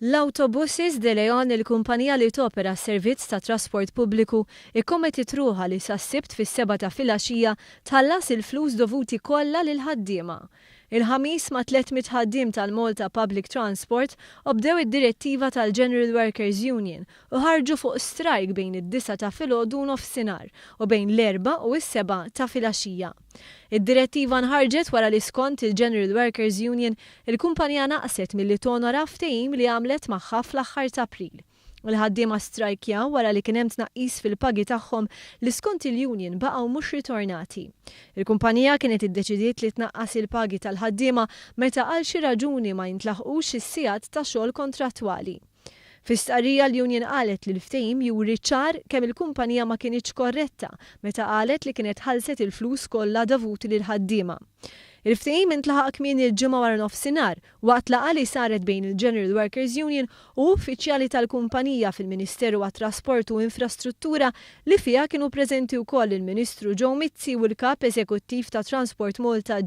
L-Autobuses de Leon, il-kumpanija li topera s-servizz ta' trasport pubbliku, ikkommetit ruħha li sas-sibt fis-7 ta' filgħaxija tħallas il-flus dovuti kollha lil ħaddiema. Il-ħamis ma' 300 ħaddiem tal-Malta Public Transport obdew id-direttiva tal-General Workers Union u ħarġu fuq strajk bejn id-9 ta' filgħodu u nofsinhar u bejn l-4 u s-7 ta' filgħaxija. Id-direttiva nħarġet wara li skont il-General Workers Union il-kumpanija naqset milli tonora ftehim li għamlet magħha fl-aħħar ta' April. Il-ħaddiema strajkjaw wara li kien hemm tnaqqis fil-pagi tagħhom li skont il-union baqgħu mhux ritornati. Il-kumpanija kienet iddeċidiet li tnaqqas il-pagi tal-ħaddiema meta għal xi raġuni ma jintlaħqux is-sigħat ta' xogħol kontrattwali. Fi stqarrija l-union qalet li l-ftehim juri ċar kemm il-kumpanija ma kienitx korretta meta qalet li kienet ħalset il-flus kollha dovuti lil ħaddiema. Il-ftehim intlaħaq kmien il-ġimgħa wara nofsinhar waqt laqgħa li saret bejn il-General Workers Union u uffiċjali tal-kumpanija fil-Ministeru għat-Trasport u Infrastruttura li fiha kienu preżenti wkoll il-Ministru Joe Mizzi u l-Kap Eżekuttiv ta' Transport Malta